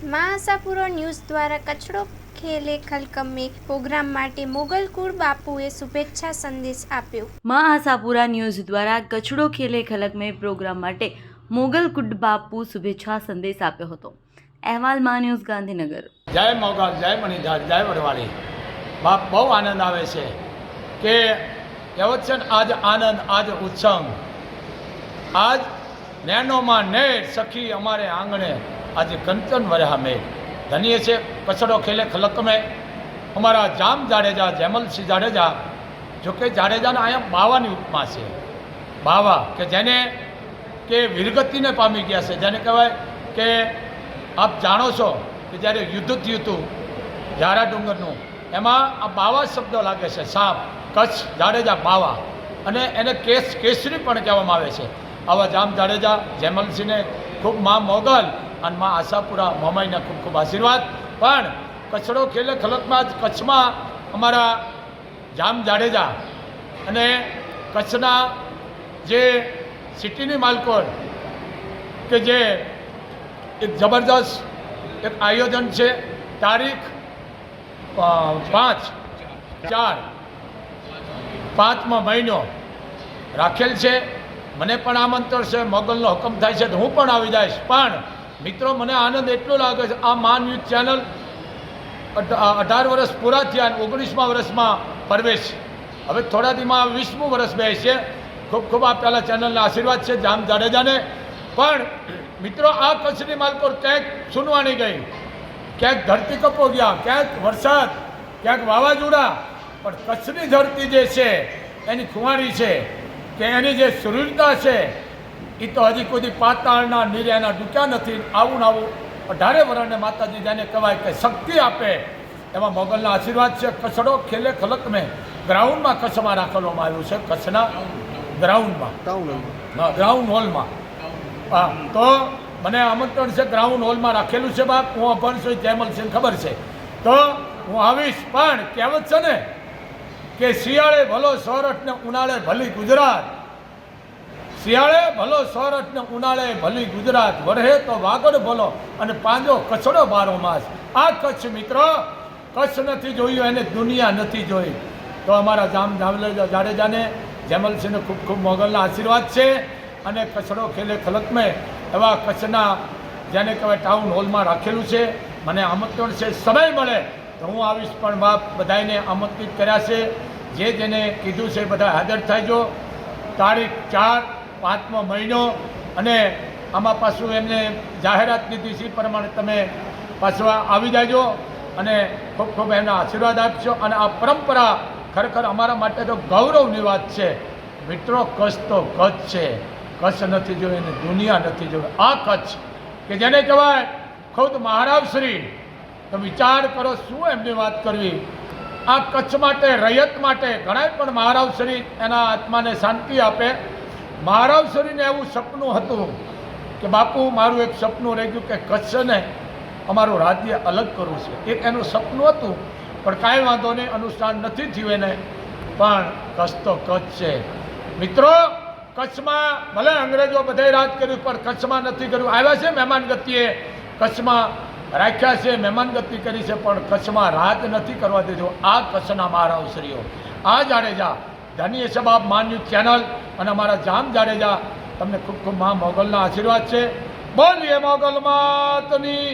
માં આશાપુરા ન્યૂઝ દ્વારા કચડો ખેલે ખલકમ में પ્રોગ્રામ માટે મોગલકુળ બાપુએ શુભેચ્છા સંદેશ આપ્યો। માં આશાપુરા ન્યૂઝ દ્વારા કચડો ખેલે ખલક में પ્રોગ્રામ માટે મોગલકુડ બાપુ શુભેચ્છા સંદેશ આપ્યો હતો। અહેવાલ માં ન્યૂઝ ગાંધીનગર। જય મોગલ, જય મણિધર, જય વડવાળી। બાપ બહુ આનંદ આવે છે કે કહેવત છે ને, આજ આનંદ આજ ઉત્સંગ, આજ નૈનોમાં નેર સખી અમારે આંગણે આજે કંચન વર્યા મેં ધન્ય છે। કચડો ખેલે ખલક મેં અમારા જામ જાડેજા, જેમલસિંહ જાડેજા, જોકે જાડેજાના અહીંયા બાવાની ઉપમા છે, બાવા કે જેને કે વીરગતિને પામી ગયા છે, જેને કહેવાય કે આપ જાણો છો કે જ્યારે યુદ્ધ થયું હતું ઝારા ડુંગરનું, એમાં આ બાવા શબ્દો લાગે છે, સાપ, કચ્છ, જાડેજા, બાવા, અને એને કેસરી પણ કહેવામાં આવે છે। આવા જામ જાડેજા, જેમલસિંહને ખૂબ માં મોગલ અને માં આશાપુરા મોમાઈના ખૂબ ખૂબ આશીર્વાદ। પણ કચડો ખેલે ખલકમાં જ કચ્છમાં અમારા જામ જાડેજા અને કચ્છના જે સિટીની માલકોર કે જે એક જબરદસ્ત એક આયોજન છે, તારીખ 5/4 મહિનો રાખેલ છે। મને પણ આમંત્રણ છે, મોગલનો હુકમ થાય છે તો હું પણ આવી જઈશ। પણ મિત્રો, મને આનંદ એટલો લાગે છે, આ માં ન્યૂઝ ચેનલ 18 વર્ષ પૂરા થયા અને 19મા વર્ષમાં પ્રવેશ, હવે થોડા દીમાં 20મું વર્ષ બેસે। ખૂબ ખૂબ આ પહેલાં ચેનલના આશીર્વાદ છે જામ જાડેજાને। પણ મિત્રો, આ કચ્છની માલકોર ક્યાંક સુનવાની ગઈ, ક્યાંક ધરતીકંપો ગયા, ક્યાંક વરસાદ, ક્યાંક વાવાઝોડા, પણ કચ્છની ધરતી જે છે એની ખુવારી છે કે એની જે સુરવીરતા છે એ તો હજી કોઈ પાતાળના નીર્યાના ડૂક્યા નથી। આવું ને આવું 18 વર્ષને માતાજી જેને કહેવાય કે શક્તિ આપે એમાં મોગલના આશીર્વાદ છે। કચડો ખેલે ખલક મેં ગ્રાઉન્ડમાં કચ્છમાં રાખવામાં આવ્યું છે, કચ્છના ગ્રાઉન્ડમાં, ગ્રાઉન્ડ હોલમાં। હા, તો મને આમંત્રણ છે, ગ્રાઉન્ડ હોલમાં રાખેલું છે બાપ। હું અભણ છું, જેમલસિંહ ખબર છે, તો હું આવીશ। પણ કહેવત છે ને કે શિયાળે ભલો સોરઠ ને ઉનાળે ભલી ગુજરાત, શિયાળે ભલો સોરઠ ને ઉનાળે ભલી ગુજરાત, વરહે તો વાગડ ભલો અને પાંજો કચડો 12 માસ। આ કચ્છ મિત્રો, કચ્છ નથી જોયું એને દુનિયા નથી જોઈ। તો અમારા જામ જાડેજાને, જેમલસિંહને ખૂબ ખૂબ મોગલના આશીર્વાદ છે। અને કચડો ખેલે ખલક મેં એવા કચ્છના જેને કહેવાય ટાઉન હોલમાં રાખેલું છે। મને આમંત્રણ છે, સમય મળે તો હું આવીશ। પણ બાપ બધાને આમંત્રિત કર્યા છે, જે જેને કીધું છે બધા હાજર થાયજો। તારીખ 4/5 મહિનો, અને આમાં પાછું એમને જાહેરાત દીધી છે પ્રમાણે તમે પાછું આવી જાયજો અને ખૂબ ખૂબ એમના આશીર્વાદ આપશો। અને આ પરંપરા ખરેખર અમારા માટે તો ગૌરવની વાત છે મિત્રો। કચ્છ તો કચ્છ છે, કચ્છ નથી જોયું એને દુનિયા નથી જોયું। આ કચ્છ કે જેને કહેવાય ખુદ મહારાવશ્રી, તો વિચાર કરો શું એમની વાત કરવી। આ કચ્છ માટે, રૈયત માટે ઘણાય પણ મહારાવશ્રી એના આત્માને શાંતિ આપે। મહારાવશ્રીને એવું સપનું હતું કે બાપુ, મારું એક સપનું રહી ગયું કે કચ્છને અમારું રાજ્ય અલગ કરવું છે, એક એનું સપનું હતું। પણ કાંઈ વાંધો નહીં, અનુષ્ઠાન નથી થયું એને, પણ કચ્છ તો કચ્છ છે મિત્રો। કચ્છમાં ભલે અંગ્રેજો બધાએ રાજ કર્યું, પણ કચ્છમાં નથી કર્યું। આવ્યા છે મહેમાન ગતિએ, કચ્છમાં રાખ્યા છે, મહેમાન ગતિ કરી છે, પણ કચ્છમાં રાજ નથી કરવા દીધું આ કચ્છના મહારાવશ્રીઓ। આ જાડેજા ધન્ય છે બાપ માં ન્યૂઝ ચેનલ અને અમારા જામ જાડેજા, તમને ખૂબ ખૂબ માં મોગલના આશીર્વાદ છે। બોલીએ મોગલ માતની।